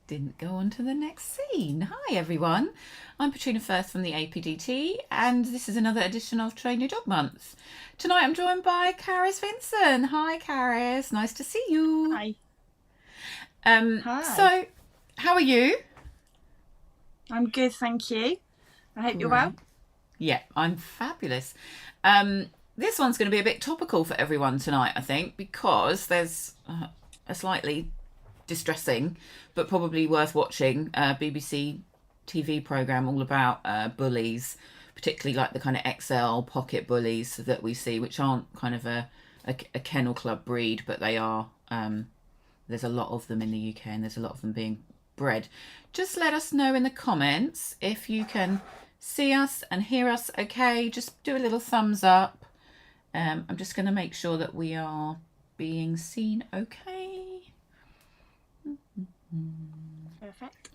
didn't go on to the next scene. Hi everyone, I'm Patrina Firth from the APDT, and this is another edition of Train Your Dog Month. Tonight I'm joined by Charis Vincent. Hi Charis, nice to see you. Hi. Hi. So, how are you? I'm good, thank you. I hope you're well. Great. Yeah, I'm fabulous. This one's going to be a bit topical for everyone tonight, I think, because there's a slightly distressing but probably worth watching BBC TV programme all about bullies, particularly like the kind of XL pocket bullies that we see, which aren't kind of a kennel club breed, but they are. There's a lot of them in the UK, and there's a lot of them being bred. Just let us know in the comments if you can see us and hear us okay. Just do a little thumbs up. I'm just going to make sure that we are being seen okay. Perfect.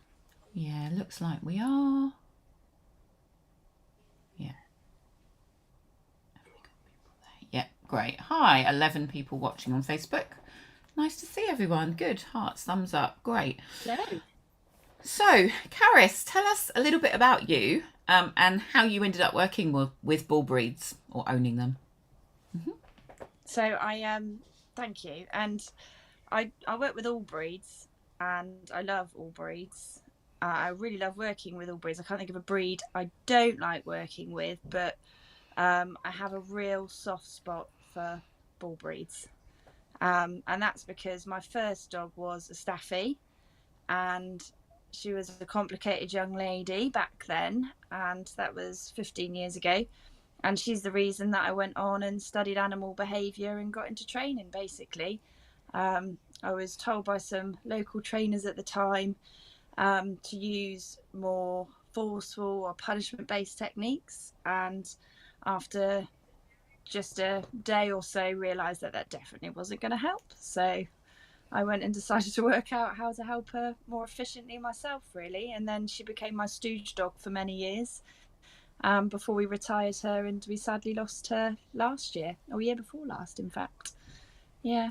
Yeah, looks like we are. Yeah. Have we got people there? Yeah, great. Hi, 11 people watching on Facebook. Nice to see everyone. Good. Hearts, thumbs up. Great. Hello. So, Charis, tell us a little bit about you and how you ended up working with bull breeds or owning them. So thank you. And I work with all breeds, and I love all breeds. I really love working with all breeds. I can't think of a breed I don't like working with, but I have a real soft spot for bull breeds. And that's because my first dog was a Staffy, and she was a complicated young lady back then, and that was 15 years ago. And she's the reason that I went on and studied animal behaviour and got into training, basically. I was told by some local trainers at the time to use more forceful or punishment-based techniques. And after just a day or so, realised that that definitely wasn't going to help. So I went and decided to work out how to help her more efficiently myself, really. And then she became my stooge dog for many years. Before we retired her, and we sadly lost her last year, or year before last, in fact. Yeah.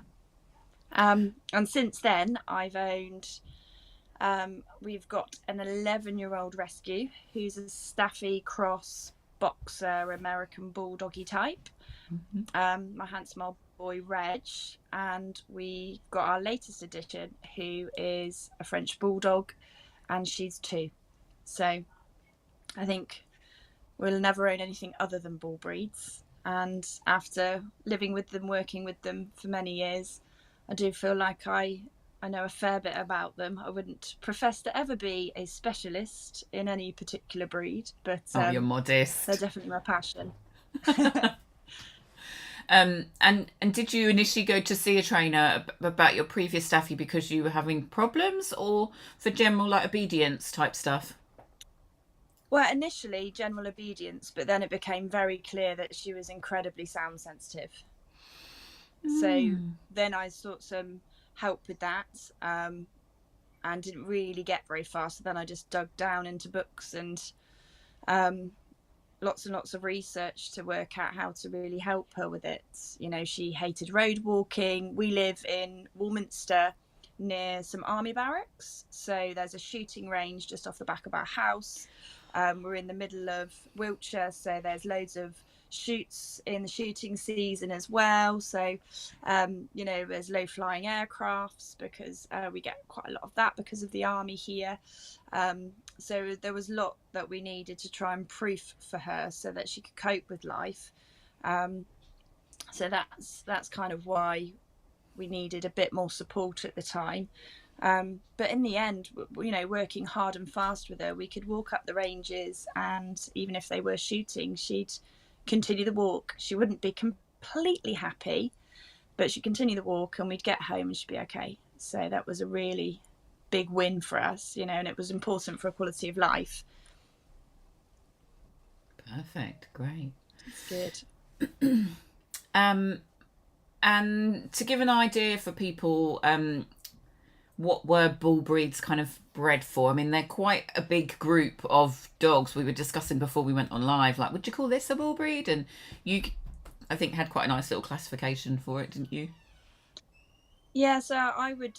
And since then, I've owned. We've got an 11-year-old rescue who's a Staffy cross boxer American bulldoggy type. My handsome old boy Reg, and we got our latest addition, who is a French bulldog, and she's 2. So I think we'll never own anything other than bull breeds. And after living with them, working with them for many years, I do feel like I know a fair bit about them. I wouldn't profess to ever be a specialist in any particular breed, but You're modest. They're definitely my passion. And did you initially go to see a trainer about your previous Staffy because you were having problems, or for general like obedience type stuff? Well, initially general obedience, but then it became very clear that she was incredibly sound sensitive. So then I sought some help with that, and didn't really get very far. So then I just dug down into books and lots and lots of research to work out how to really help her with it. You know, she hated road walking. We live in Warminster near some army barracks, so there's a shooting range just off the back of our house. We're in the middle of Wiltshire, so there's loads of shoots in the shooting season as well. So, you know, there's low flying aircrafts because we get quite a lot of that because of the army here. So there was a lot that we needed to try and proof for her so that she could cope with life. So that's kind of why we needed a bit more support at the time. But in the end, you know, working hard and fast with her, we could walk up the ranges, and even if they were shooting, she'd continue the walk. She wouldn't be completely happy, but she'd continue the walk, and we'd get home and she'd be okay. So that was a really big win for us, you know, and it was important for a quality of life. Perfect, great. That's good. And to give an idea for people, what were bull breeds kind of bred for? I mean, they're quite a big group of dogs. We were discussing before we went on live, like, would you call this a bull breed? And you, I think, had quite a nice little classification for it, didn't you? Yeah, so I would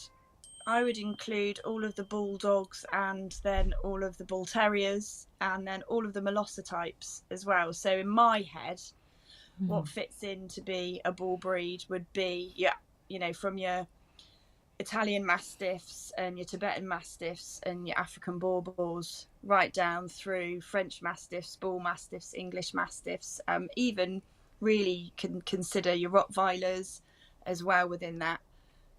I would include all of the bulldogs and then all of the bull terriers and then all of the Molosser types as well. So in my head, what fits in to be a bull breed would be, from your Italian Mastiffs and your Tibetan Mastiffs and your African Borbors, right down through French Mastiffs, Bull Mastiffs, English Mastiffs, even really can consider your Rottweilers as well within that,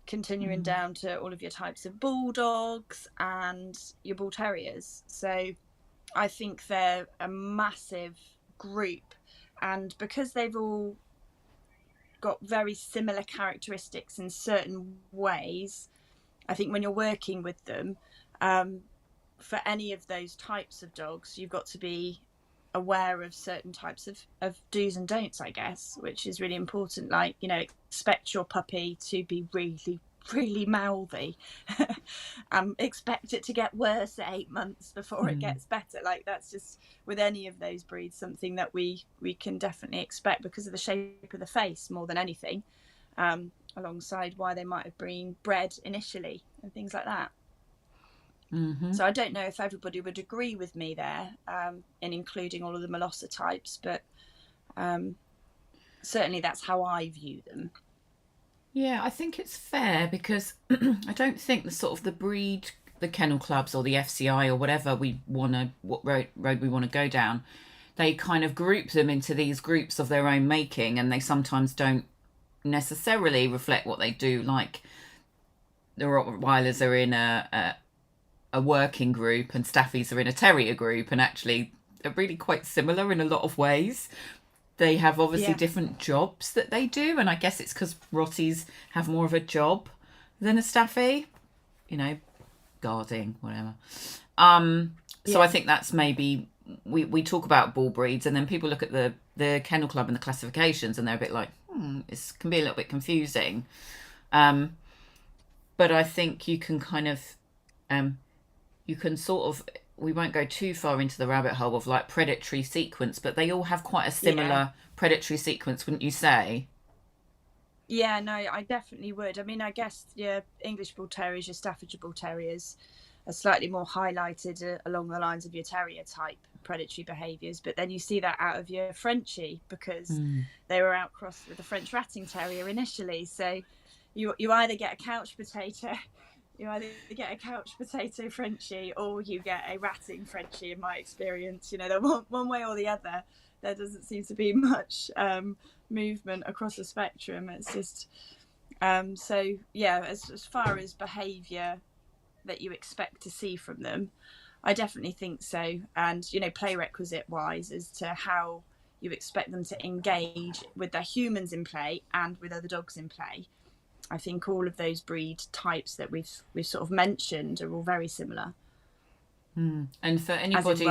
continuing down to all of your types of Bulldogs and your Bull Terriers. So I think they're a massive group, and because they've all got very similar characteristics in certain ways, I think when you're working with them, for any of those types of dogs, you've got to be aware of certain types of do's and don'ts, I guess, which is really important. Like, expect your puppy to be really, really mouthy. Expect it to get worse at 8 months before it gets better. Like, that's just, with any of those breeds, something that we can definitely expect because of the shape of the face more than anything, alongside why they might have been bred initially and things like that. So I don't know if everybody would agree with me there, in including all of the Molosser types, but certainly that's how I view them. Yeah, I think it's fair because I don't think the breed, the kennel clubs or the FCI or whatever what road we want to go down, they kind of group them into these groups of their own making, and they sometimes don't necessarily reflect what they do. Like the Rottweilers are in a working group and Staffies are in a terrier group, and actually they're really quite similar in a lot of ways. They have obviously different jobs that they do, and I guess it's because Rotties have more of a job than a Staffy, guarding, whatever. So I think that's maybe, we talk about bull breeds and then people look at the kennel club and the classifications and they're a bit like, it can be a little bit confusing. But I think you can kind of, you can sort of, we won't go too far into the rabbit hole of like predatory sequence, but they all have quite a similar predatory sequence, wouldn't you say? Yeah, no, I definitely would. I mean, I guess your English Bull Terriers, your Staffordshire Bull Terriers are slightly more highlighted along the lines of your terrier type predatory behaviours, but then you see that out of your Frenchie because they were outcrossed with the French Ratting Terrier initially. So you either get a couch potato Frenchie, or you get a ratting Frenchie, in my experience. They're one way or the other. There doesn't seem to be much movement across the spectrum. It's just so yeah, as far as behaviour that you expect to see from them, I definitely think so. And play requisite wise as to how you expect them to engage with their humans in play and with other dogs in play, I think all of those breed types that we've sort of mentioned are all very similar. And for anybody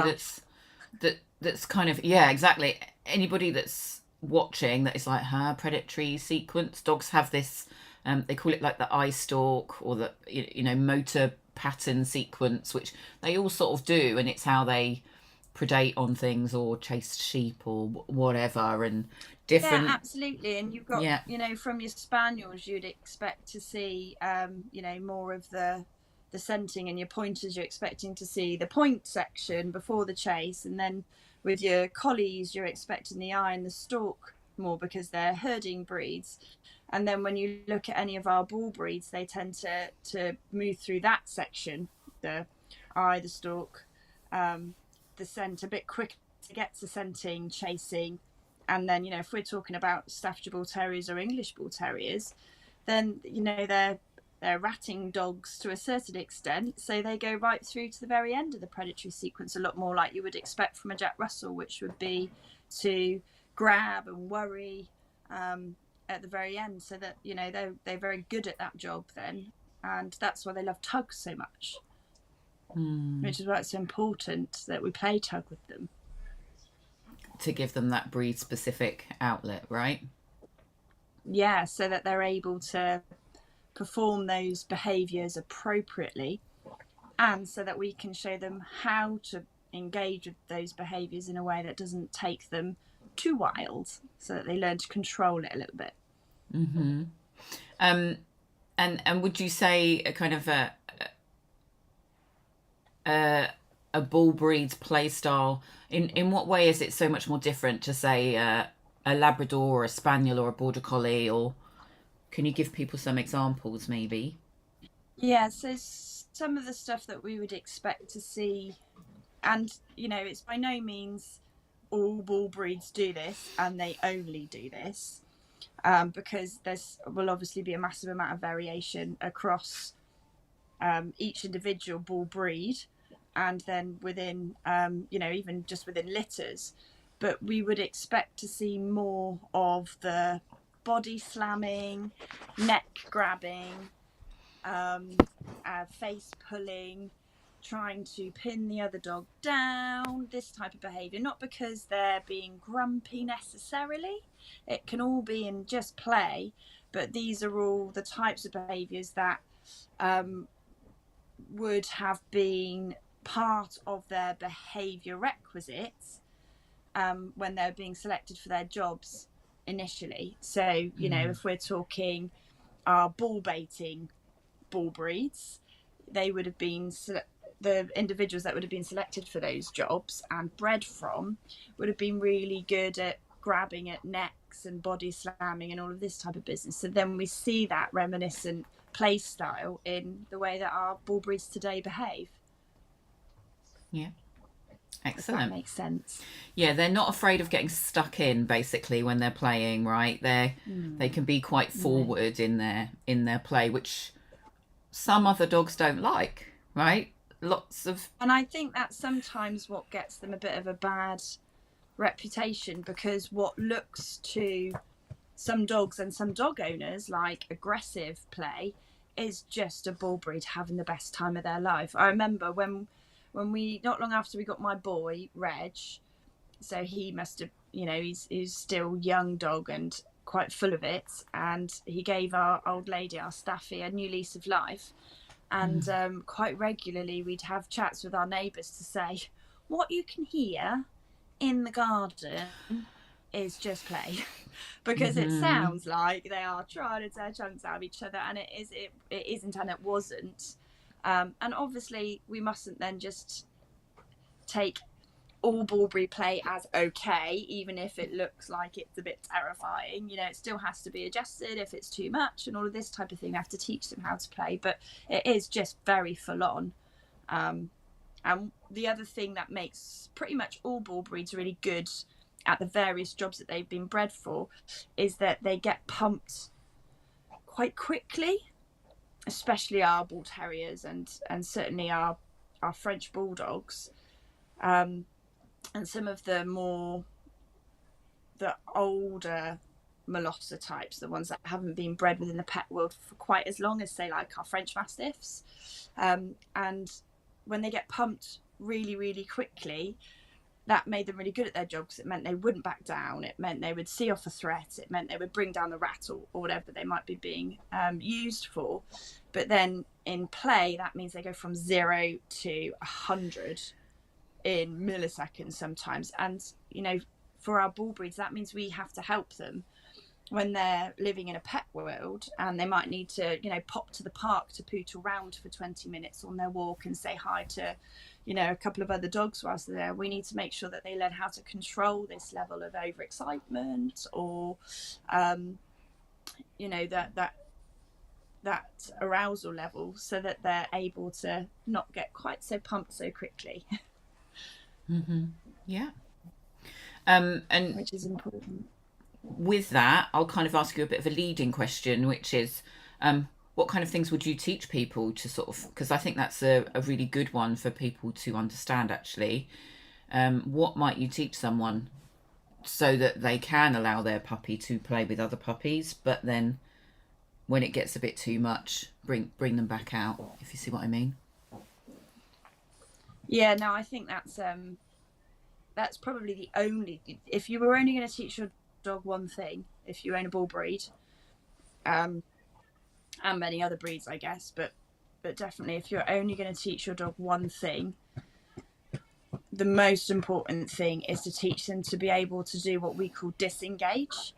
that's kind of, exactly, anybody that's watching that is like, predatory sequence, dogs have this, they call it like the eye stalk or the motor pattern sequence, which they all sort of do, and it's how they predate on things or chase sheep or whatever, and different. Yeah, absolutely. And you've got from your spaniels you'd expect to see more of the scenting, and your pointers you're expecting to see the point section before the chase, and then with your collies you're expecting the eye and the stalk more because they're herding breeds. And then when you look at any of our bull breeds, they tend to move through that section, the eye, the stalk, the scent, a bit quicker to get to scenting, chasing. And then if we're talking about Staffordshire Bull Terriers or English Bull Terriers, then they're ratting dogs to a certain extent, so they go right through to the very end of the predatory sequence, a lot more like you would expect from a Jack Russell, which would be to grab and worry at the very end, so that they're very good at that job then, and that's why they love tugs so much, which is why it's so important that we play tug with them, to give them that breed specific outlet, right? Yeah, so that they're able to perform those behaviours appropriately, and so that we can show them how to engage with those behaviours in a way that doesn't take them too wild, so that they learn to control it a little bit. And would you say a kind of a bull breed's play style, in what way is it so much more different to say a Labrador or a Spaniel or a Border Collie? Or can you give people some examples maybe? Yeah, so some of the stuff that we would expect to see, and it's by no means all bull breeds do this and they only do this, because there's will obviously be a massive amount of variation across each individual bull breed, and then within even just within litters. But we would expect to see more of the body slamming, neck grabbing, face pulling, trying to pin the other dog down, this type of behaviour. Not because they're being grumpy necessarily, it can all be in just play, but these are all the types of behaviours that would have been part of their behaviour requisites when they're being selected for their jobs initially. So, if we're talking our bull baiting bull breeds, they would have been the individuals that would have been selected for those jobs and bred from would have been really good at grabbing at necks and body slamming and all of this type of business. So then we see that reminiscent play style in the way that our bull breeds today behave. Yeah. If that Excellent. makes sense. Yeah, they're not afraid of getting stuck in basically when they're playing, right? They can be quite forward in their play, which some other dogs don't like, right? And I think that's sometimes what gets them a bit of a bad reputation, because what looks to some dogs and some dog owners like aggressive play is just a bull breed having the best time of their life. I remember when we, not long after we got my boy Reg, so he must have, he's still young dog and quite full of it, and he gave our old lady, our Staffy, a new lease of life. And quite regularly we'd have chats with our neighbours to say, what you can hear in the garden is just play. Because it sounds like they are trying to tear chunks out of each other, and it isn't, and it wasn't. And obviously we mustn't then just take all bull breed play as okay, even if it looks like it's a bit terrifying. It still has to be adjusted if it's too much and all of this type of thing. We have to teach them how to play, but it is just very full on. And the other thing that makes pretty much all bull breeds really good at the various jobs that they've been bred for is that they get pumped quite quickly, especially our bull terriers and certainly our French bulldogs. And some of the older Molosser types, the ones that haven't been bred within the pet world for quite as long as, say, like our French Mastiffs. And when they get pumped really, really quickly, that made them really good at their job, because it meant they wouldn't back down. It meant they would see off a threat. It meant they would bring down the rat or whatever they might be being used for. But then in play, that means they go from 0 to 100 in milliseconds sometimes. And for our bull breeds, that means we have to help them when they're living in a pet world, and they might need to pop to the park to poot around for 20 minutes on their walk and say hi to a couple of other dogs whilst they're there. We need to make sure that they learn how to control this level of overexcitement, or that arousal level, so that they're able to not get quite so pumped so quickly. Yeah. And which is important. With that, I'll kind of ask you a bit of a leading question, which is, what kind of things would you teach people to sort of, because I think that's a really good one for people to understand actually. What might you teach someone so that they can allow their puppy to play with other puppies, but then when it gets a bit too much, bring them back out, if you see what I mean? Yeah, no, I think that's probably the only, if you were only going to teach your dog one thing, if you own a bull breed, and many other breeds, I guess, but definitely if you're only going to teach your dog one thing, the most important thing is to teach them to be able to do what we call disengage.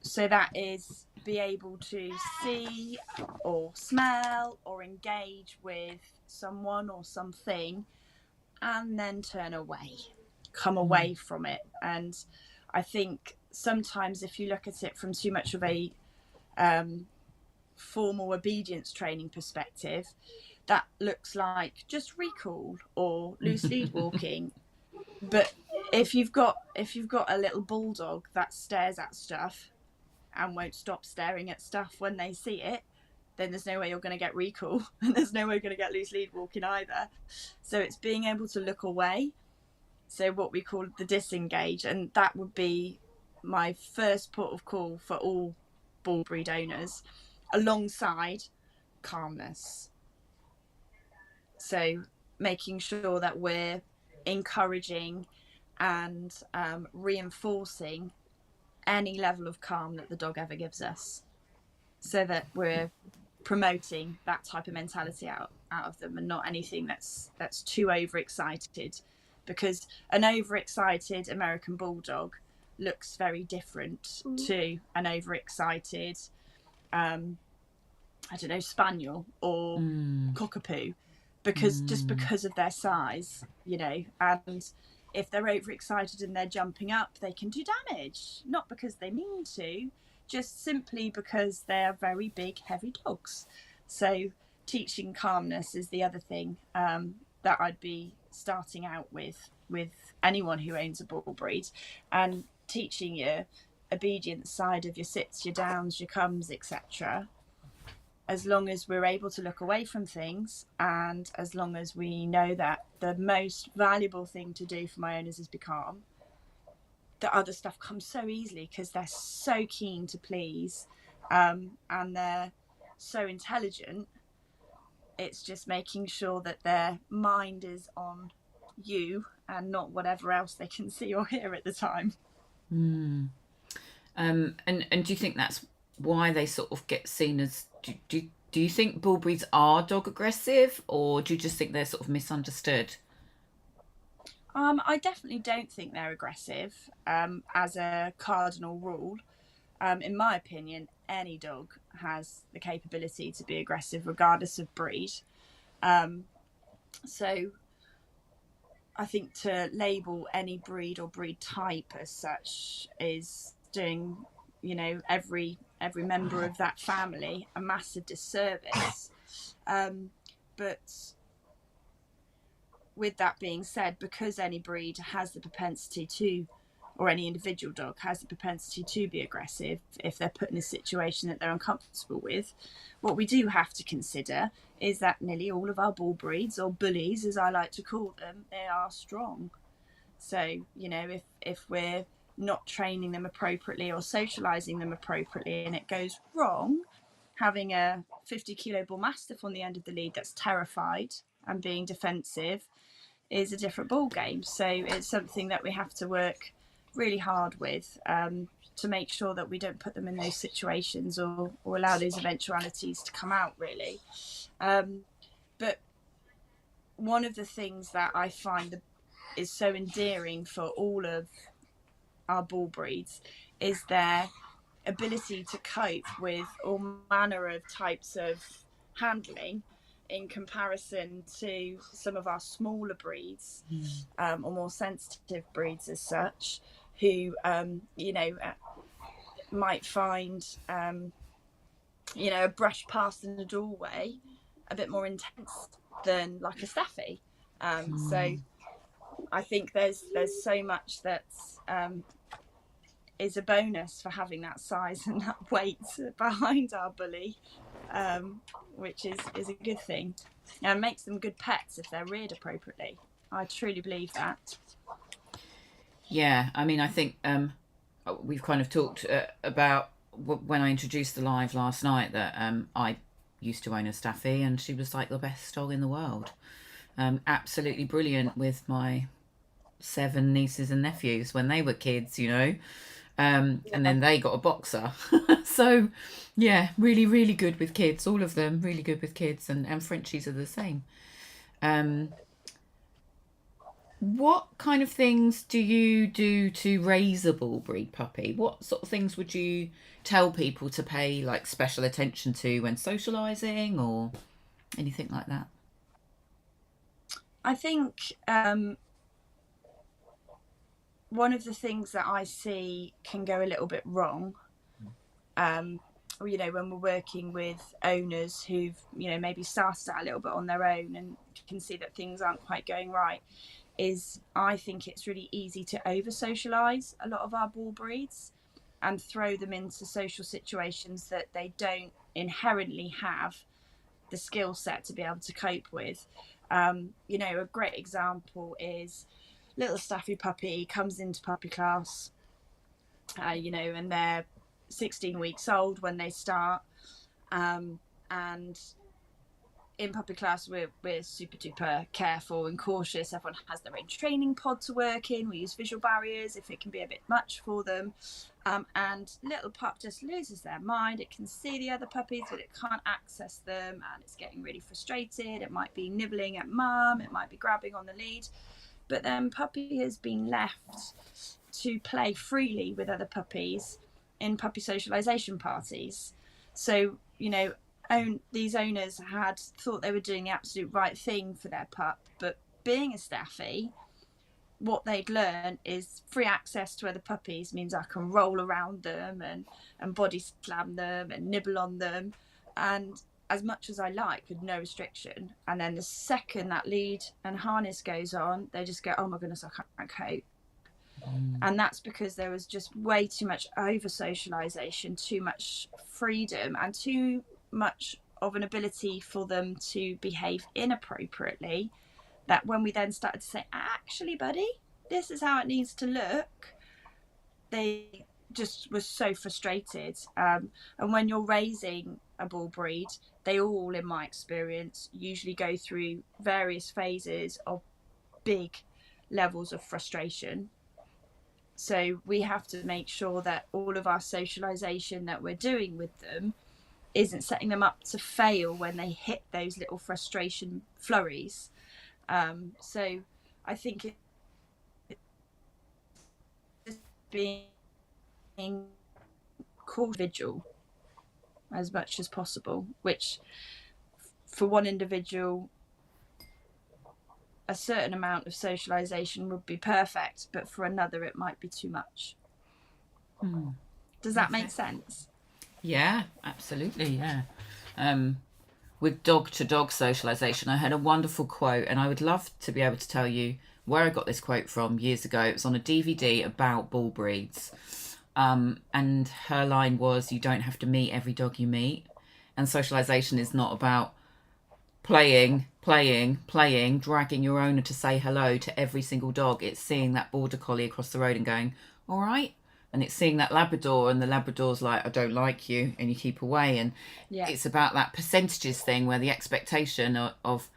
So that is be able to see or smell or engage with someone or something and then turn away, come away from it. And I think sometimes if you look at it from too much of a formal obedience training perspective, that looks like just recall or loose lead walking. But if you've got a little bulldog that stares at stuff and won't stop staring at stuff when they see it, then there's no way you're going to get recall, and there's no way you're going to get loose lead walking either. So it's being able to look away, so what we call the disengage, and that would be my first port of call for all bull breed owners, alongside calmness. So making sure that we're encouraging and reinforcing any level of calm that the dog ever gives us, so that we're promoting that type of mentality out of them, and not anything that's too overexcited, because an overexcited American bulldog looks very different to an overexcited I don't know, spaniel or cockapoo, because just because of their size, you know. And if they're overexcited and they're jumping up, they can do damage, not because they mean to, just simply because they're very big, heavy dogs. So teaching calmness is the other thing that I'd be starting out with anyone who owns a bull breed, and teaching your obedience side of your sits, your downs, your comes, etc. As long as we're able to look away from things, and as long as we know that the most valuable thing to do for my owners is be calm, the other stuff comes so easily because they're so keen to please, and they're so intelligent. It's just making sure that their mind is on you and not whatever else they can see or hear at the time. And do you think that's why they sort of get seen as, do you think bull breeds are dog aggressive, or do you just think they're sort of misunderstood? I definitely don't think they're aggressive as a cardinal rule. In my opinion, any dog has the capability to be aggressive regardless of breed. So I think to label any breed or breed type as such is doing, you know, every member of that family a massive disservice. But with that being said, because any breed has the propensity to, or any individual dog has the propensity to be aggressive if they're put in a situation that they're uncomfortable with, what we do have to consider is that nearly all of our bull breeds, or bullies as I like to call them, they are strong. So, you know, if we're not training them appropriately or socializing them appropriately and it goes wrong, having a 50-kilo bull mastiff on the end of the lead that's terrified and being defensive is a different ball game. So it's something that we have to work really hard with to make sure that we don't put them in those situations or allow those eventualities to come out, really. But one of the things that I find is so endearing for all of our bull breeds is their ability to cope with all manner of types of handling in comparison to some of our smaller breeds, or more sensitive breeds as such, who you know, might find you know, a brush past in the doorway a bit more intense than like a staffy. So I think there's so much that's is a bonus for having that size and that weight behind our bully, which is a good thing, and makes them good pets if they're reared appropriately. I truly believe that. Yeah, I mean, I think we've kind of talked about when I introduced the live last night that I used to own a staffy, and she was like the best dog in the world. Absolutely brilliant with my 7 nieces and nephews when they were kids, you know. And then they got a boxer. So, yeah, really, really good with kids. All of them really good with kids, and Frenchies are the same. What kind of things do you do to raise a bull breed puppy? What sort of things would you tell people to pay like special attention to when socializing or anything like that? I think one of the things that I see can go a little bit wrong, you know, when we're working with owners who've, you know, maybe started out a little bit on their own and can see that things aren't quite going right, is I think it's really easy to over socialize a lot of our bull breeds and throw them into social situations that they don't inherently have the skill set to be able to cope with. You know, a great example is little Staffy puppy comes into puppy class, you know, and they're 16 weeks old when they start. And in puppy class, we're super duper careful and cautious. Everyone has their own training pod to work in. We use visual barriers if it can be a bit much for them. And little pup just loses their mind. It can see the other puppies, but it can't access them, and it's getting really frustrated. It might be nibbling at mum, it might be grabbing on the lead, but then puppy has been left to play freely with other puppies in puppy socialization parties. So, you know, these owners had thought they were doing the absolute right thing for their pup, but being a staffy, what they'd learn is free access to other puppies means I can roll around them and body slam them and nibble on them, and as much as I like, with no restriction. And then the second that lead and harness goes on, they just go, oh my goodness, I can't cope. And that's because there was just way too much over socialization, too much freedom, and too much of an ability for them to behave inappropriately, that when we then started to say, actually buddy, this is how it needs to look, they just were so frustrated. And when you're raising a bull breed, they all, in my experience, usually go through various phases of big levels of frustration. So we have to make sure that all of our socialization that we're doing with them isn't setting them up to fail when they hit those little frustration flurries. So I think it's being called vigil as much as possible, which for one individual, a certain amount of socialization would be perfect, but for another it might be too much. Does that make sense? Yeah, absolutely. Yeah. With dog to dog socialization, I had a wonderful quote, and I would love to be able to tell you where I got this quote from years ago. It was on a DVD about bull breeds. And her line was, you don't have to meet every dog you meet. And socialization is not about playing, dragging your owner to say hello to every single dog. It's seeing that border collie across the road and going, all right. And it's seeing that Labrador, and the Labrador's like, I don't like you, and you keep away. And it's about that percentages thing where the expectation of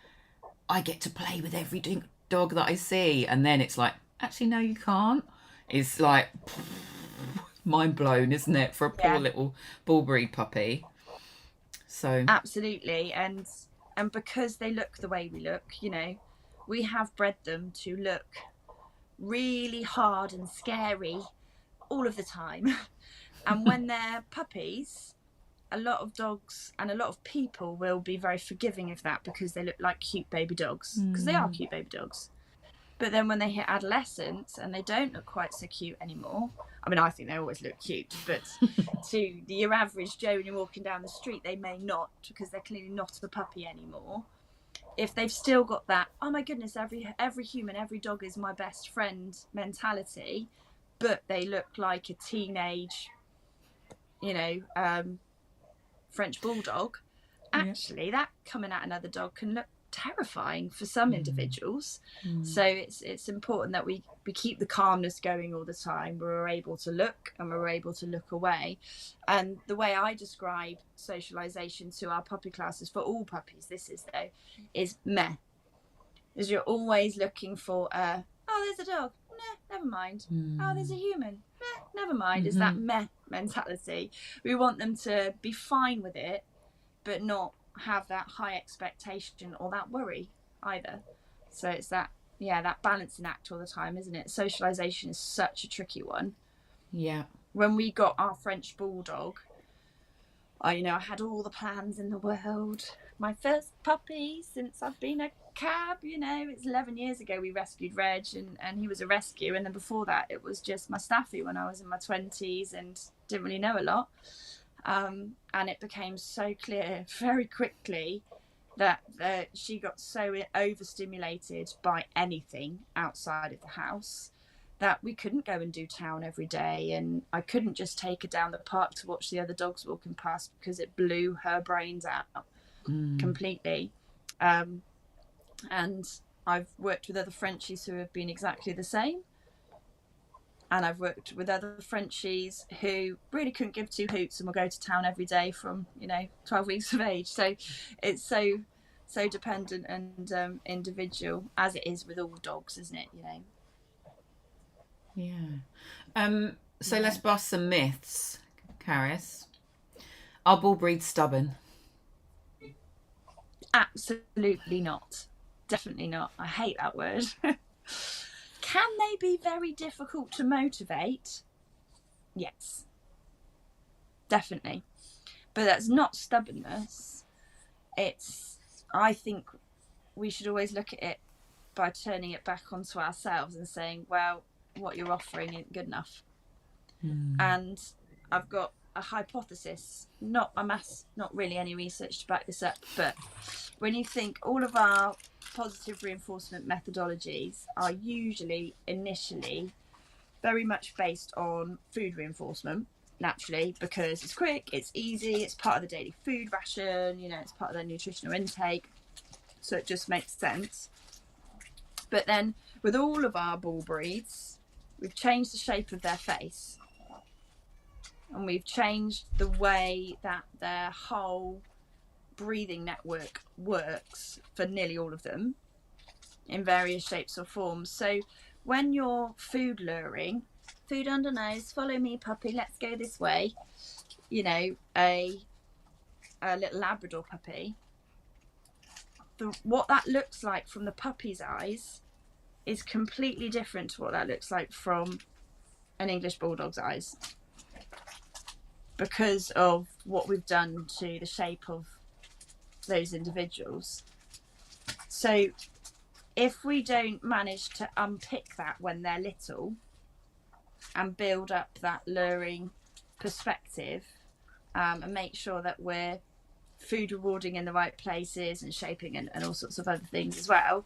I get to play with every dog that I see. And then it's like, actually, no, you can't. It's like mind blown, isn't it, for a poor little bull breed puppy? So absolutely. And because they look the way we look, you know, we have bred them to look really hard and scary all of the time. And when they're puppies, a lot of dogs and a lot of people will be very forgiving of that because they look like cute baby dogs, because they are cute baby dogs. But then when they hit adolescence and they don't look quite so cute anymore, I mean, I think they always look cute, but to your average Joe when you're walking down the street, they may not, because they're clearly not a puppy anymore. If they've still got that, oh my goodness, every human, every dog is my best friend mentality, but they look like a teenage, you know, French bulldog, actually that coming at another dog can look terrifying for some individuals. So it's important that we keep the calmness going all the time. We're able to look and we're able to look away. And the way I describe socialization to our puppy classes for all puppies, this is though, is meh. Is you're always looking for oh, there's a dog, nah, never mind. Oh, there's a human, nah, never mind. Is that meh mentality. We want them to be fine with it, but not have that high expectation or that worry either. So it's that, that balancing act all the time, isn't it? Socialization is such a tricky one. Yeah. When we got our French bulldog, I had all the plans in the world. My first puppy since I've been a cab, it's 11 years ago we rescued Reg, and he was a rescue. And then before that, it was just my Staffy when I was in my 20s and didn't really know a lot. And it became so clear very quickly that she got so overstimulated by anything outside of the house that we couldn't go and do town every day, and I couldn't just take her down the park to watch the other dogs walking past because it blew her brains out completely. And I've worked with other Frenchies who have been exactly the same, and I've worked with other Frenchies who really couldn't give two hoots and will go to town every day from 12 weeks of age. So it's so dependent and individual, as it is with all dogs, isn't it? Yeah. So let's bust some myths, Charis. Are bull breeds stubborn? Absolutely not. Definitely not. I hate that word. Can they be very difficult to motivate? Yes. Definitely. But that's not stubbornness. I think we should always look at it by turning it back onto ourselves and saying, well, what you're offering isn't good enough. And I've got a hypothesis, not really any research to back this up, but when you think all of our positive reinforcement methodologies are usually initially very much based on food reinforcement, naturally, because it's quick, it's easy, it's part of the daily food ration, it's part of their nutritional intake, so it just makes sense. But then with all of our bull breeds, we've changed the shape of their face, and we've changed the way that their whole breathing network works for nearly all of them in various shapes or forms. So when you're food luring, food under nose, follow me puppy, let's go this way, a little Labrador puppy, what that looks like from the puppy's eyes is completely different to what that looks like from an English Bulldog's eyes, because of what we've done to the shape of those individuals. So if we don't manage to unpick that when they're little and build up that luring perspective, and make sure that we're food rewarding in the right places and shaping and all sorts of other things as well,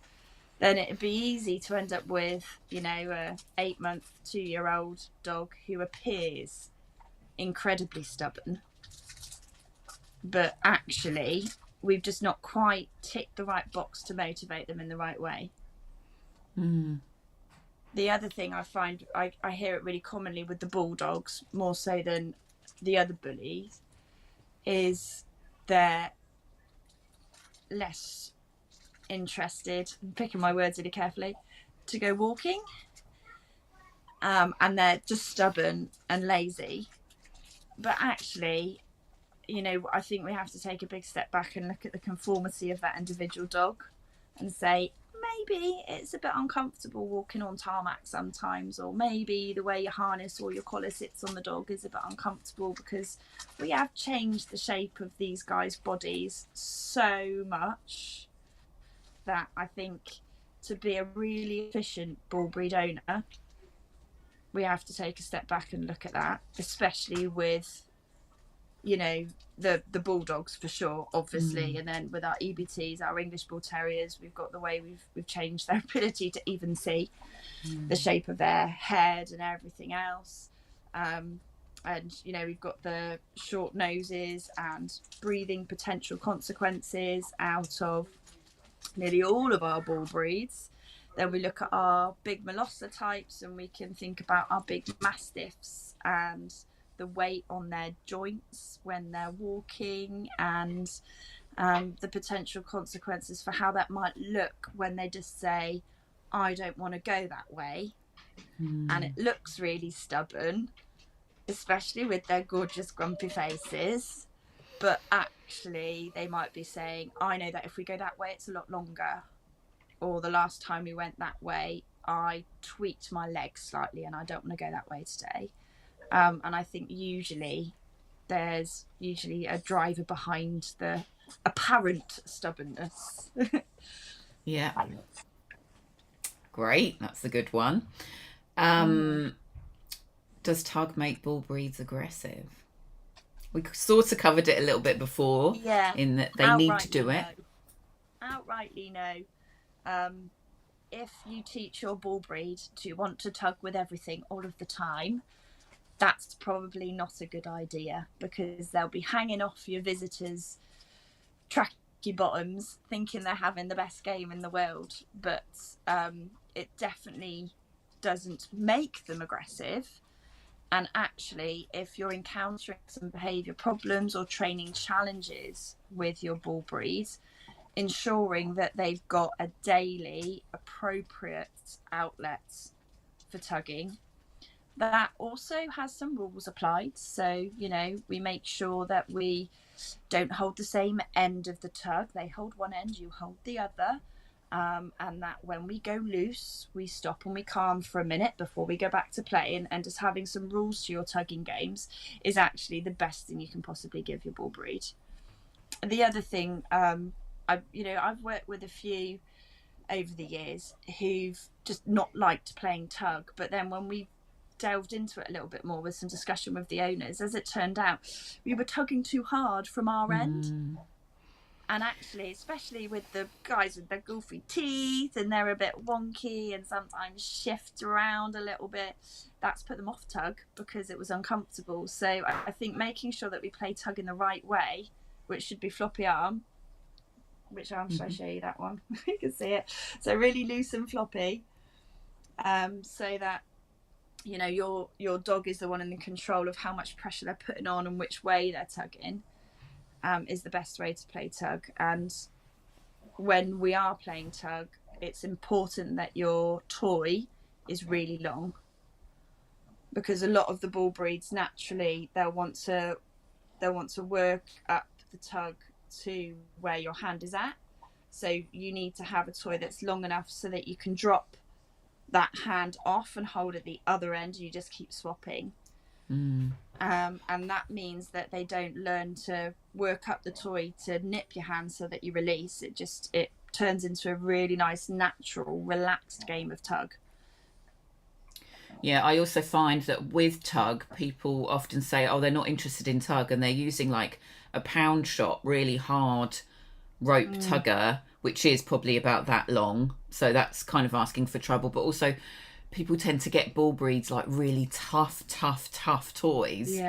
then it'd be easy to end up with a 8-month 2-year-old dog who appears incredibly stubborn, but actually we've just not quite ticked the right box to motivate them in the right way. The other thing I find, I hear it really commonly with the bulldogs, more so than the other bullies, is they're less interested, I'm picking my words really carefully, to go walking, and they're just stubborn and lazy. But actually, I think we have to take a big step back and look at the conformity of that individual dog and say, maybe it's a bit uncomfortable walking on tarmac sometimes, or maybe the way your harness or your collar sits on the dog is a bit uncomfortable, because we have changed the shape of these guys' bodies so much that I think to be a really efficient bull breed owner, we have to take a step back and look at that, especially with the bulldogs for sure, obviously, and then with our EBTs, our English Bull Terriers, we've got the way we've changed their ability to even see the shape of their head and everything else, and we've got the short noses and breathing potential consequences out of nearly all of our bull breeds. Then we look at our big Molosser types, and we can think about our big Mastiffs and the weight on their joints when they're walking, and the potential consequences for how that might look when they just say, I don't want to go that way, and it looks really stubborn, especially with their gorgeous grumpy faces, but actually they might be saying, I know that if we go that way it's a lot longer, or the last time we went that way, I tweaked my leg slightly and I don't want to go that way today. And I think usually there's a driver behind the apparent stubbornness. Yeah. Great. That's a good one. Does tug make bull breeds aggressive? We sort of covered it a little bit before. Yeah. In that they need to do it. Outrightly no. If you teach your bull breed to want to tug with everything all of the time, that's probably not a good idea, because they'll be hanging off your visitors' tracky bottoms thinking they're having the best game in the world. But it definitely doesn't make them aggressive. And actually, if you're encountering some behaviour problems or training challenges with your bull breeds, ensuring that they've got a daily appropriate outlet for tugging that also has some rules applied. So, you know, we make sure that we don't hold the same end of the tug. They hold one end, you hold the other. And that when we go loose, we stop and we calm for a minute before we go back to playing. And just having some rules to your tugging games is actually the best thing you can possibly give your bull breed. The other thing, I've worked with a few over the years who've just not liked playing tug, but then when we delved into it a little bit more with some discussion with the owners, as it turned out, we were tugging too hard from our end. And actually, especially with the guys with their goofy teeth and they're a bit wonky and sometimes shift around a little bit, that's put them off tug because it was uncomfortable. So I think making sure that we play tug in the right way, which should be floppy arm. Which arm should I show you? That one. You can see it. So really loose and floppy, so that, you know, your dog is the one in the control of how much pressure they're putting on and which way they're tugging, is the best way to play tug. And when we are playing tug, it's important that your toy is really long, because a lot of the bull breeds naturally they'll want to work up the tug to where your hand is at. So you need to have a toy that's long enough so that you can drop that hand off and hold at the other end. You just keep swapping. And that means that they don't learn to work up the toy to nip your hand so that you release. It turns into a really nice, natural, relaxed game of tug. Yeah, I also find that with tug, people often say, oh, they're not interested in tug, and they're using like a pound shot, really hard rope tugger, which is probably about that long. So that's kind of asking for trouble. But also, people tend to get bull breeds like really tough toys,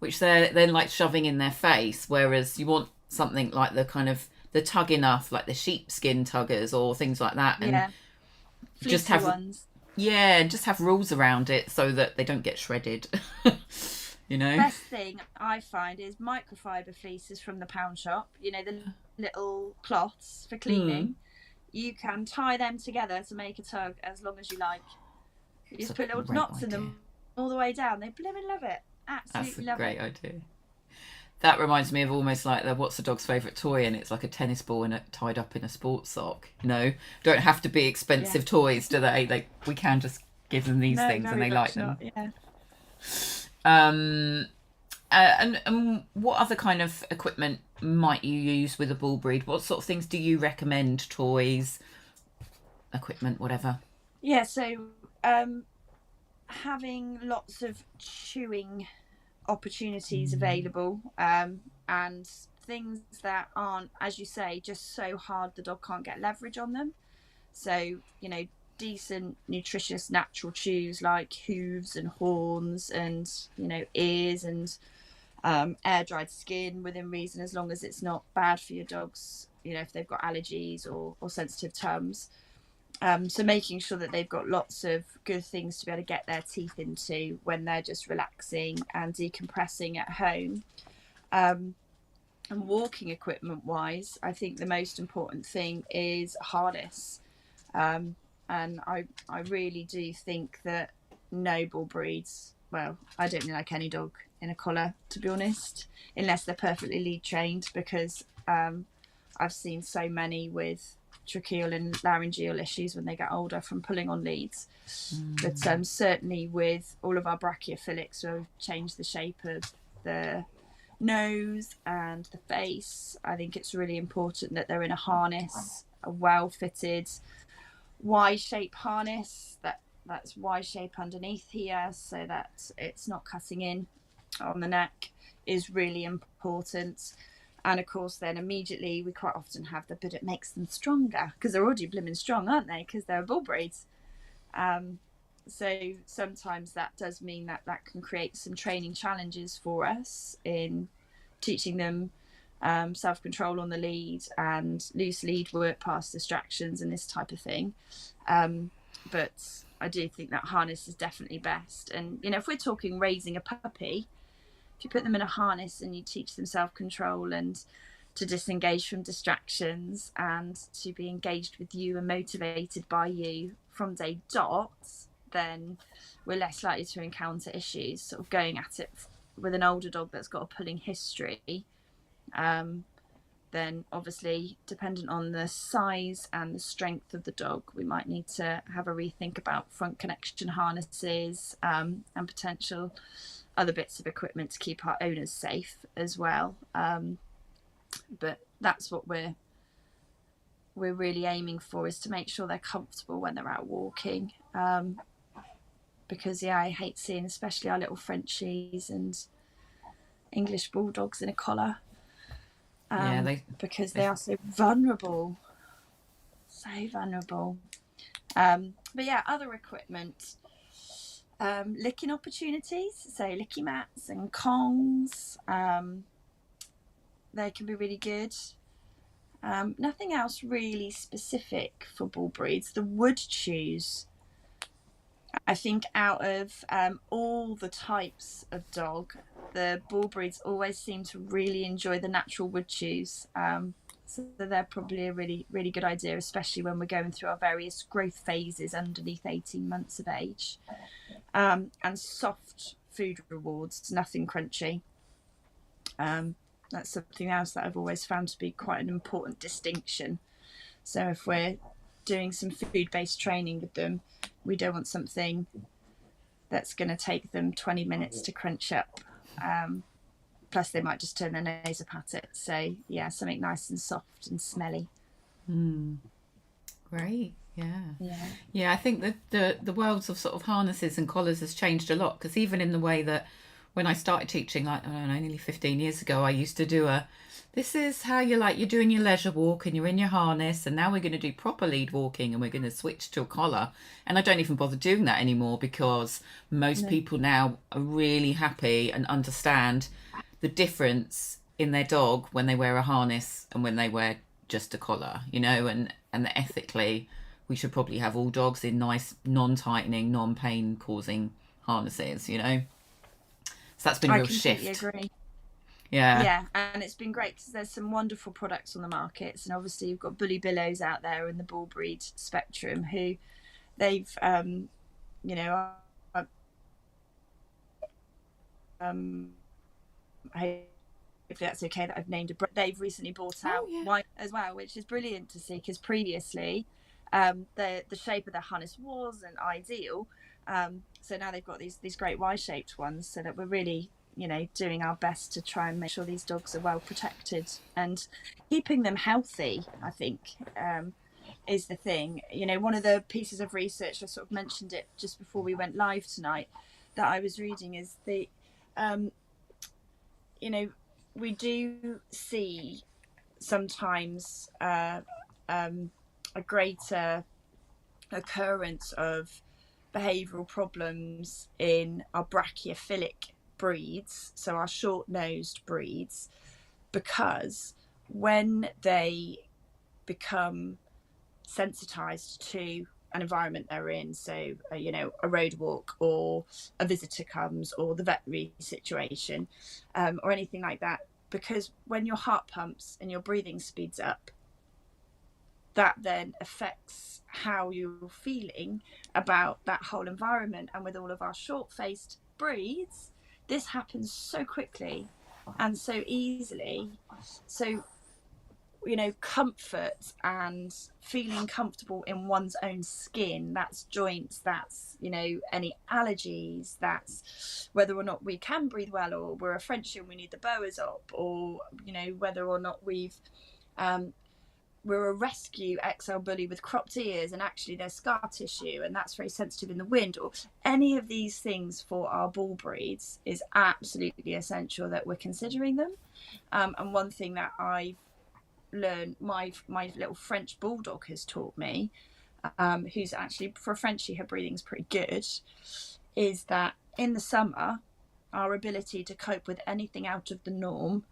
which they're then like shoving in their face. Whereas you want something like the kind of the tug enough, like the sheepskin tuggers or things like that, and just have ones. Yeah, just have rules around it so that they don't get shredded. You know, best thing I find is microfiber fleeces from the pound shop. You know, the little cloths for cleaning. You can tie them together to make a tug as long as you like. You just put little knots in them all the way down. They blimmin' love it. Absolutely love it. That's a great idea. That reminds me of almost like what's the dog's favourite toy, and it's like a tennis ball tied up in a sports sock. You know, don't have to be expensive toys, do they? Like, we can just give them these things and they like them. And what other kind of equipment might you use with a bull breed? What sort of things do you recommend? Toys, equipment, whatever. Yeah, so having lots of chewing opportunities available, and things that aren't, as you say, just so hard the dog can't get leverage on them. So, you know, decent, nutritious, natural chews like hooves and horns and, you know, ears and air dried skin within reason, as long as it's not bad for your dogs, you know, if they've got allergies or sensitive tums. So making sure that they've got lots of good things to be able to get their teeth into when they're just relaxing and decompressing at home. And walking equipment wise, I think the most important thing is a harness. And I really do think that no bull breeds, well, I don't like any dog in a collar, to be honest, unless they're perfectly lead trained, because I've seen so many with tracheal and laryngeal issues when they get older from pulling on leads. But certainly with all of our brachiophilics, we've changed the shape of the nose and the face. I think it's really important that they're in a harness, a well-fitted Y-shape harness that's Y-shape underneath here, so that it's not cutting in on the neck, is really important. And of course then immediately we quite often have the bit that makes them stronger, because they're already blooming strong, aren't they, because they're bull breeds. So sometimes that does mean that can create some training challenges for us in teaching them self-control on the lead and loose lead work past distractions and this type of thing. But I do think that harness is definitely best. And you know, if we're talking raising a puppy, if you put them in a harness and you teach them self-control and to disengage from distractions and to be engaged with you and motivated by you from day dot, then we're less likely to encounter issues. Sort of going at it with an older dog that's got a pulling history, then obviously dependent on the size and the strength of the dog, we might need to have a rethink about front connection harnesses and potential other bits of equipment to keep our owners safe as well. But that's what we're really aiming for, is to make sure they're comfortable when they're out walking. Because I hate seeing especially our little Frenchies and English bulldogs in a collar. Because they are so vulnerable. But yeah, other equipment, licking opportunities, so licky mats and Kongs, they can be really good. Nothing else really specific for bull breeds. The wood chews, I think out of all the types of dog, the bull breeds always seem to really enjoy the natural wood chews. So they're probably a really, really good idea, especially when we're going through our various growth phases underneath 18 months of age. And soft food rewards, nothing crunchy. That's something else that I've always found to be quite an important distinction. So if we're doing some food-based training with them, we don't want something that's going to take them 20 minutes to crunch up. Plus they might just turn their nose up at it. So yeah, something nice and soft and smelly. Great. Yeah, I think that the worlds of sort of harnesses and collars has changed a lot, because even in the way that when I started teaching, like, I don't know, nearly 15 years ago, I used to do this is how you're doing your leisure walk and you're in your harness, and now we're going to do proper lead walking and we're going to switch to a collar. And I don't even bother doing that anymore, because most people now are really happy and understand the difference in their dog when they wear a harness and when they wear just a collar, you know, and that ethically we should probably have all dogs in nice, non-tightening, non-pain causing harnesses, you know. So that's been a real shift. I completely agree. Yeah, and it's been great because there's some wonderful products on the markets, and obviously you've got Bully Billows out there in the bull breed spectrum, who they've if that's okay that I've named they've recently bought out wine as well, which is brilliant to see, because previously the shape of the harness wasn't ideal, so now they've got these great Y-shaped ones, so that we're really doing our best to try and make sure these dogs are well protected and keeping them healthy, I think, is the thing. One of the pieces of research, I sort of mentioned it just before we went live tonight, that I was reading, is the we do see sometimes a greater occurrence of behavioural problems in our brachiophilic breeds, so our short-nosed breeds, because when they become sensitized to an environment they're in, so a road walk or a visitor comes or the veterinary situation, or anything like that, because when your heart pumps and your breathing speeds up, that then affects how you're feeling about that whole environment. And with all of our short-faced breeds, this happens so quickly and so easily. So comfort and feeling comfortable in one's own skin. That's joints, that's, any allergies, that's whether or not we can breathe well, or we're a Frenchie and we need the boas up, or, whether or not we're a rescue XL bully with cropped ears and actually there's scar tissue and that's very sensitive in the wind, or any of these things for our bull breeds is absolutely essential that we're considering them. And one thing that I've learned, my little French bulldog has taught me, who's actually, for a Frenchie, her breathing's pretty good, is that in the summer, our ability to cope with anything out of the norm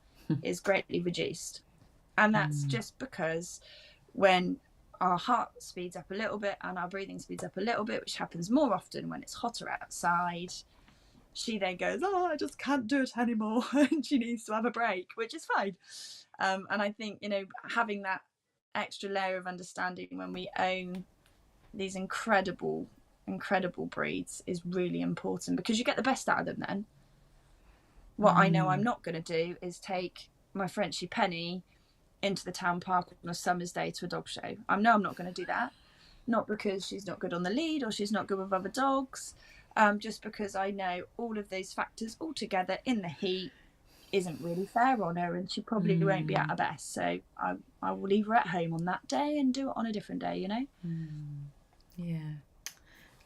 is greatly reduced. And that's just because when our heart speeds up a little bit and our breathing speeds up a little bit, which happens more often when it's hotter outside, she then goes, oh, I just can't do it anymore. And she needs to have a break, which is fine. And I think, having that extra layer of understanding when we own these incredible breeds is really important, because you get the best out of them then. What I know I'm not going to do is take my Frenchie Penny into the town park on a summer's day to a dog show. I'm not going to do that. Not because she's not good on the lead or she's not good with other dogs, just because I know all of those factors all together in the heat isn't really fair on her, and she probably won't be at her best. So I will leave her at home on that day and do it on a different day, Yeah.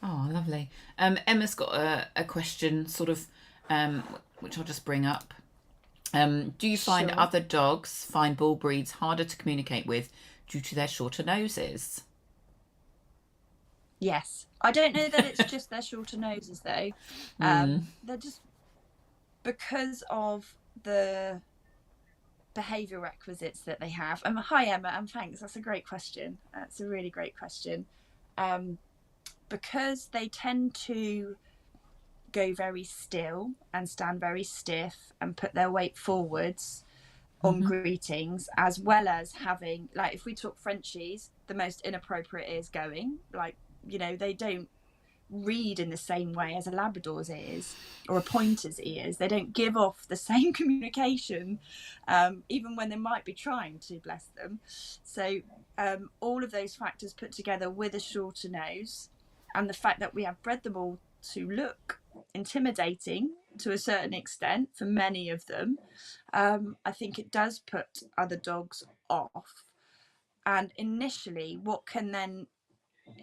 Oh, lovely. Emma's got a question, sort of, which I'll just bring up. Do you find other dogs find bull breeds harder to communicate with due to their shorter noses? Yes. I don't know that it's just their shorter noses, though. They're just, because of the behaviour requisites that they have. Hi, Emma, and thanks. That's a great question. That's a really great question. Because they tend to go very still and stand very stiff and put their weight forwards on greetings, as well as having, like, if we talk Frenchies, the most inappropriate ears going, like, they don't read in the same way as a Labrador's ears or a Pointer's ears. They don't give off the same communication, even when they might be trying to, bless them. So all of those factors put together with a shorter nose, and the fact that we have bred them all to look intimidating to a certain extent for many of them, I think it does put other dogs off. And initially,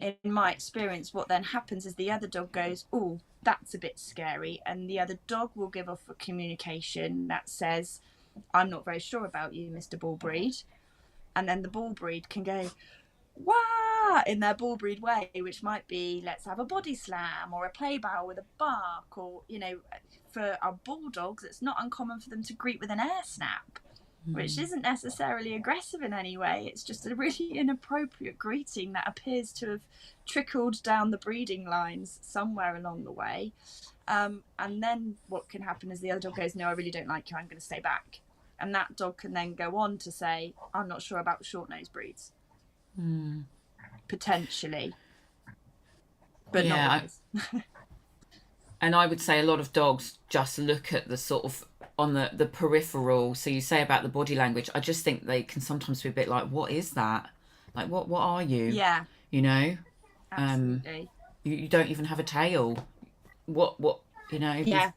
in my experience, what then happens is the other dog goes, oh, that's a bit scary, and the other dog will give off a communication that says, I'm not very sure about you, Mr. Bull Breed. And then the bull breed can go, wah, in their bull breed way, which might be, let's have a body slam or a play bow with a bark, or, for our bulldogs, it's not uncommon for them to greet with an air snap, which isn't necessarily aggressive in any way. It's just a really inappropriate greeting that appears to have trickled down the breeding lines somewhere along the way. And then what can happen is the other dog goes, no, I really don't like you, I'm going to stay back. And that dog can then go on to say, I'm not sure about short-nosed breeds. Potentially. But not always. And I would say a lot of dogs just look at the sort of on the peripheral. So you say about the body language, I just think they can sometimes be a bit like, what is that? Like, what are you? Yeah. Absolutely. You don't even have a tail. What Yeah.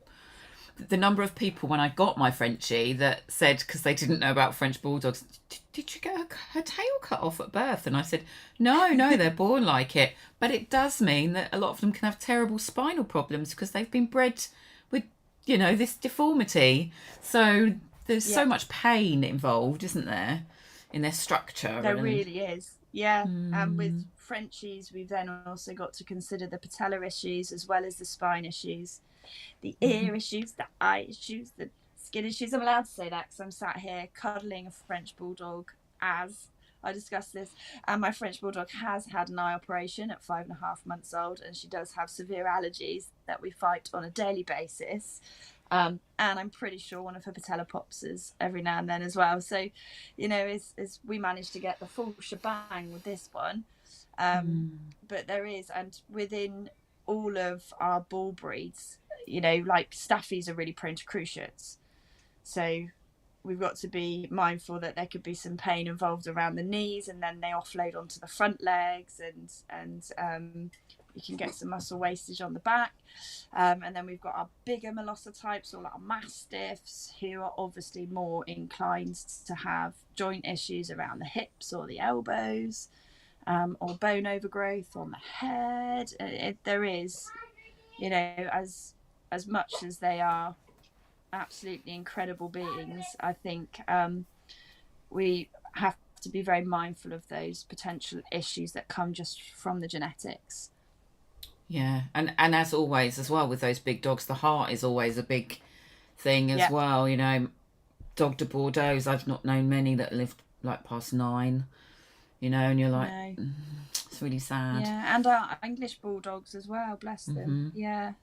The number of people when I got my Frenchie that said, because they didn't know about French bulldogs, did you get her tail cut off at birth? And I said, no, they're born like it. But it does mean that a lot of them can have terrible spinal problems because they've been bred with, this deformity. So there's so much pain involved, isn't there, in their structure? There really is. Yeah. And with Frenchies, we've then also got to consider the patellar issues as well as the spine issues, the ear issues, the eye issues, the skin issues. I'm allowed to say that because I'm sat here cuddling a French bulldog as I discuss this. And my French bulldog has had an eye operation at 5.5 months old, and she does have severe allergies that we fight on a daily basis. And I'm pretty sure one of her patella pops is every now and then as well. So, as we managed to get the full shebang with this one. But there is, and within all of our bull breeds, like Staffies are really prone to cruciates. So we've got to be mindful that there could be some pain involved around the knees, and then they offload onto the front legs, and you can get some muscle wastage on the back. And then we've got our bigger Molosser types, or our Mastiffs, who are obviously more inclined to have joint issues around the hips or the elbows, or bone overgrowth on the head. There is, you know, as much as they are absolutely incredible beings, I think we have to be very mindful of those potential issues that come just from the genetics. Yeah, and as always as well with those big dogs, the heart is always a big thing as Yeah. well. You know, dog de Bordeaux's, I've not known many that lived like past 9. You know, and you're like, No. It's really sad. Yeah, and our English bulldogs as well, bless them. Yeah.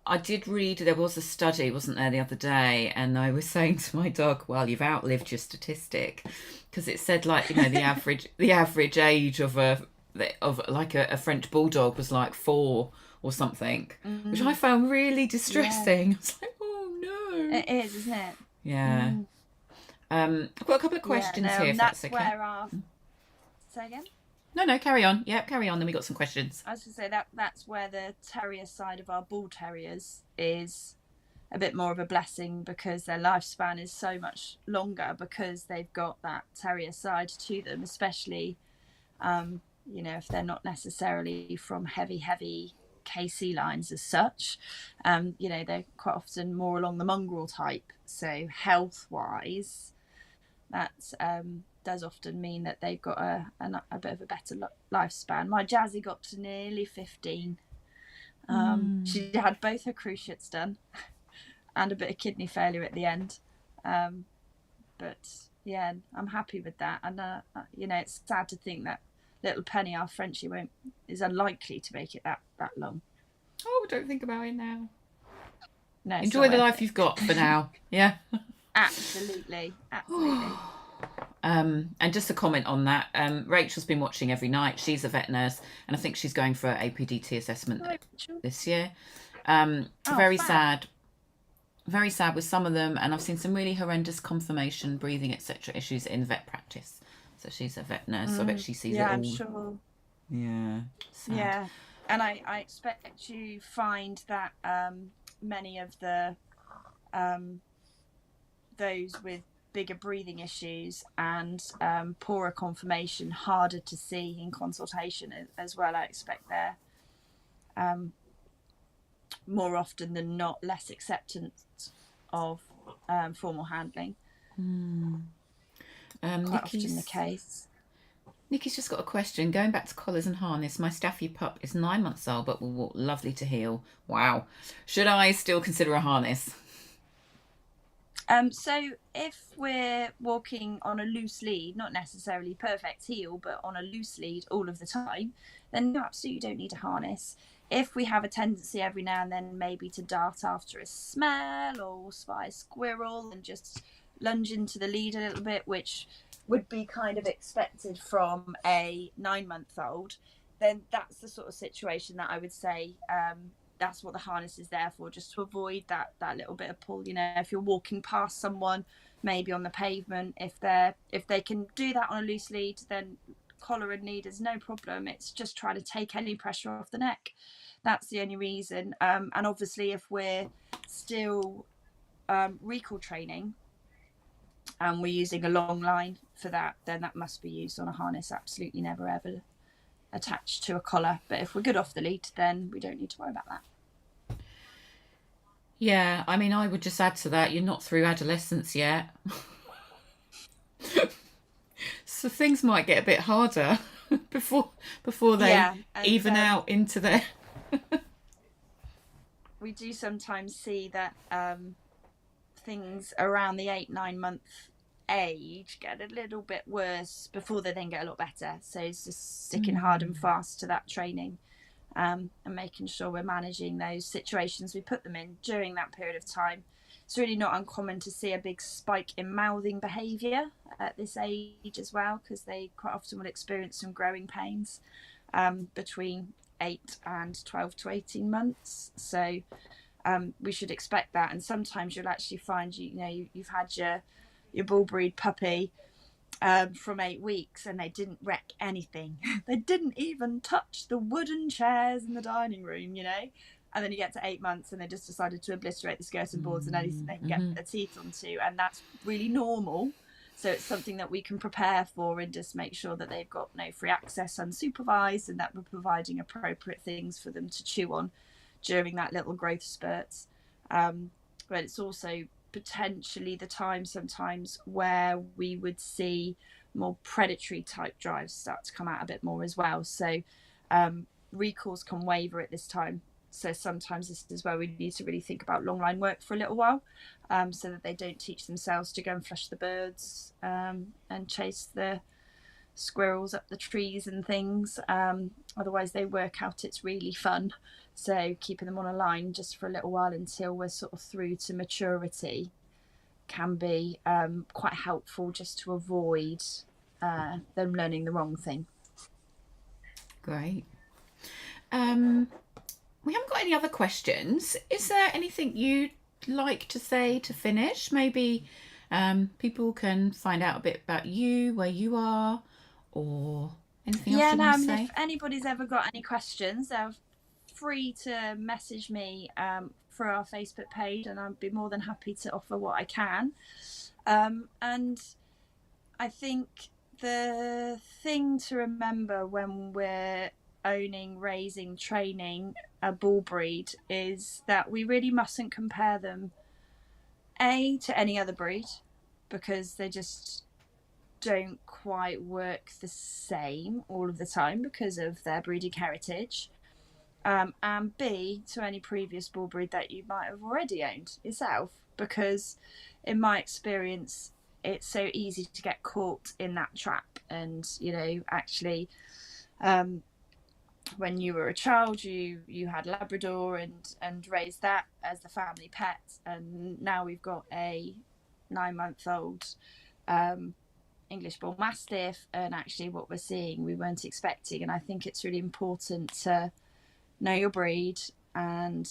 I did read there was a study, wasn't there, the other day, and I was saying to my dog, "Well, you've outlived your statistic," because it said like, you know, the average age of like a French bulldog was like 4 or something, which I found really distressing. I was like, oh no. It is, isn't it? Yeah. I've got a couple of questions here, if that's okay. Where our... Say again? No, carry on. Yeah, carry on. Then we got some questions. I was going to say that's where the terrier side of our bull terriers is a bit more of a blessing, because their lifespan is so much longer because they've got that terrier side to them, especially, you know, if they're not necessarily from heavy KC lines as such. You know, they're quite often more along the mongrel type. So health-wise, that does often mean that they've got a bit of a better lifespan. My Jazzy got to nearly 15. She had both her cruciates done and a bit of kidney failure at the end. But yeah, I'm happy with that. And you know, it's sad to think that little Penny, our Frenchie, is unlikely to make it that long. Oh, don't think about it now. No, enjoy the life you've got for now. Yeah. Absolutely. And just a comment on that, Rachel's been watching every night. She's a vet nurse, and I think she's going for APDT assessment this year. Very sad with some of them, and I've seen some really horrendous conformation, breathing, etc. issues in vet practice. So she's a vet nurse, so I bet she sees it all. I'm sure. Yeah. Sad. Yeah, and I expect you find that many of the those with bigger breathing issues and poorer conformation harder to see in consultation as well. I expect they're more often than not less acceptance of formal handling. Quite often the case. Nikki's just got a question. Going back to collars and harness, my Staffy pup is 9 months old but will walk lovely to heel. Wow. Should I still consider a harness? So if we're walking on a loose lead, not necessarily perfect heel, but on a loose lead all of the time, then no, absolutely you don't need a harness. If we have a tendency every now and then maybe to dart after a smell or spy a squirrel and just lunge into the lead a little bit, which would be kind of expected from a 9-month-old, then that's the sort of situation that I would say that's what the harness is there for, just to avoid that little bit of pull. You know, if you're walking past someone, maybe on the pavement, if they can do that on a loose lead, then collar and lead is no problem. It's just trying to take any pressure off the neck. That's the only reason. And obviously, if we're still recall training and we're using a long line for that, then that must be used on a harness. Absolutely never ever attached to a collar. But if we're good off the lead, then we don't need to worry about that. Yeah, I mean, I would just add to that, you're not through adolescence yet. So things might get a bit harder before they even out into their... We do sometimes see that things around the 8-9 month age get a little bit worse before they then get a lot better. So it's just sticking hard and fast to that training, and making sure we're managing those situations we put them in during that period of time. It's really not uncommon to see a big spike in mouthing behaviour at this age as well, because they quite often will experience some growing pains between 8 and 12 to 18 months. So we should expect that. And sometimes you'll actually find you've had your bull breed puppy from 8 weeks and they didn't wreck anything. They didn't even touch the wooden chairs in the dining room, and then you get to 8 months and they just decided to obliterate the skirting boards and anything they can get their teeth onto, and that's really normal. So it's something that we can prepare for and just make sure that they've got no free access unsupervised, and that we're providing appropriate things for them to chew on during that little growth spurts. But it's also potentially the time sometimes where we would see more predatory type drives start to come out a bit more as well. So recalls can waver at this time. So sometimes this is where we need to really think about long line work for a little while, so that they don't teach themselves to go and flush the birds and chase the squirrels up the trees and things. Otherwise they work out it's really fun. So keeping them on a line just for a little while until we're sort of through to maturity can be quite helpful, just to avoid them learning the wrong thing. Great. We haven't got any other questions. Is there anything you'd like to say to finish? Maybe people can find out a bit about you, where you are, or anything else you want to say? If anybody's ever got any questions, they're free to message me for our Facebook page, and I'd be more than happy to offer what I can. And I think the thing to remember when we're owning, raising, training a bull breed is that we really mustn't compare them to any other breed, because they just don't quite work the same all of the time because of their breeding heritage, and B, to any previous bull breed that you might have already owned yourself, because in my experience it's so easy to get caught in that trap. And actually when you were a child you had Labrador and raised that as the family pet, and now we've got a 9-month-old English Bull Mastiff, and actually what we're seeing we weren't expecting. And I think it's really important to know your breed and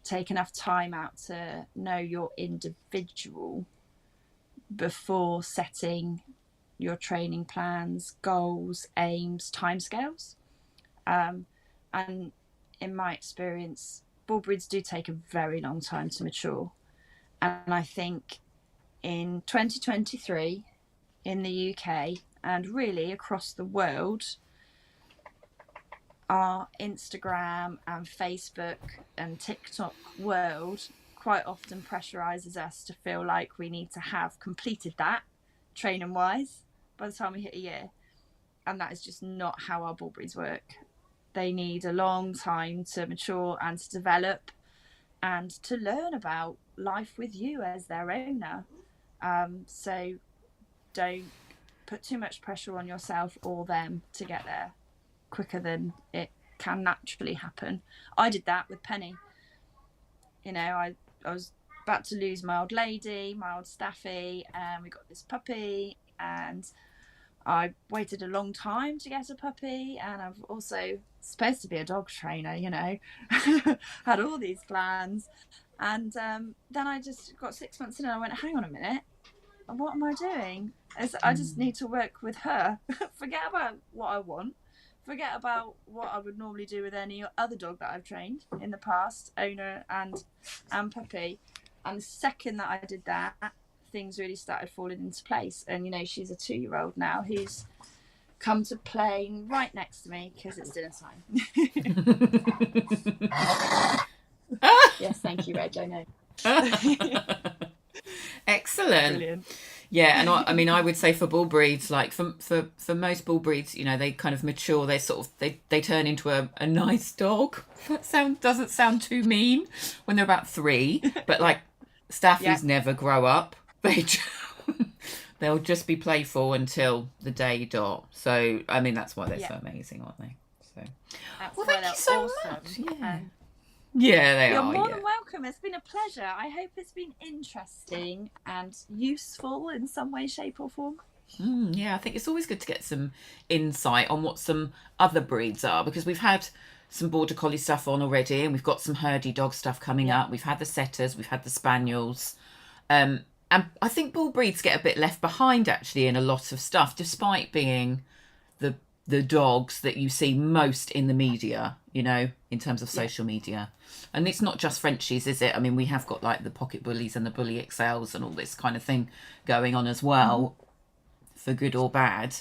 take enough time out to know your individual before setting your training plans, goals, aims, timescales. And in my experience, bull breeds do take a very long time to mature. And I think in 2023 in the UK and really across the world, our Instagram and Facebook and TikTok world quite often pressurizes us to feel like we need to have completed that training wise by the time we hit a year. And that is just not how our bull breeds work. They need a long time to mature and to develop and to learn about life with you as their owner. So don't put too much pressure on yourself or them to get there quicker than it can naturally happen. I did that with Penny. I was about to lose my old lady, my old Staffy, and we got this puppy, and I waited a long time to get a puppy, and I've also supposed to be a dog trainer, had all these plans. And then I just got 6 months in and I went, hang on a minute, what am I doing? I just need to work with her. Forget about what I want. Forget about what I would normally do with any other dog that I've trained in the past, owner and puppy. And the second that I did that, things really started falling into place. And she's a 2-year-old now who's come to play right next to me because it's dinner time. Yes, thank you, Reg. I know. Excellent. Brilliant. Yeah, and I would say for bull breeds, like for most bull breeds, they kind of mature. They sort of they turn into a nice dog. That doesn't sound too mean when they're about 3, but like Staffies never grow up. They'll just be playful until the day dot. So that's why they're so amazing, aren't they? So thank you so much. Yeah, they are. You're more than welcome. It's been a pleasure. I hope it's been interesting and useful in some way, shape or form. Yeah, I think it's always good to get some insight on what some other breeds are, because we've had some border collie stuff on already, and we've got some herdy dog stuff coming up. We've had the setters, we've had the spaniels, and I think bull breeds get a bit left behind actually in a lot of stuff, despite being the dogs that you see most in the media, you know, in terms of social media. And it's not just Frenchies, is it? I mean, we have got like the pocket bullies and the bully XLs and all this kind of thing going on as well, for good or bad.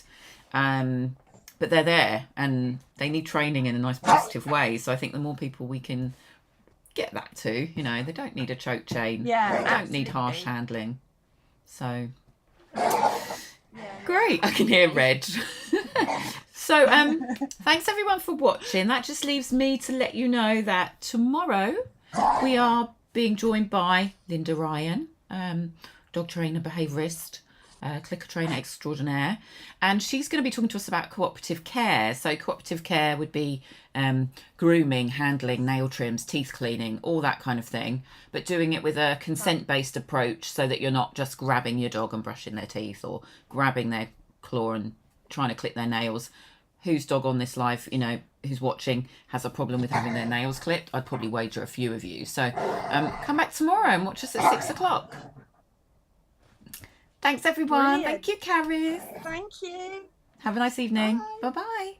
But they're there and they need training in a nice positive way. So I think the more people we can get that to, you know, they don't need a choke chain. Yeah, they don't need harsh handling. So great, I can hear Reg. So thanks everyone for watching. That just leaves me to let you know that tomorrow we are being joined by Linda Ryan, dog trainer behaviourist, clicker trainer extraordinaire, and she's going to be talking to us about cooperative care. So cooperative care would be grooming, handling, nail trims, teeth cleaning, all that kind of thing, but doing it with a consent-based approach, so that you're not just grabbing your dog and brushing their teeth, or grabbing their claw and trying to clip their nails. Whose dog on this live, you know, who's watching, has a problem with having their nails clipped? I'd probably wager a few of you. So come back tomorrow and watch us at 6 o'clock. Thanks everyone. Brilliant. Thank you, Charis. Thank you. Have a nice evening. Bye bye.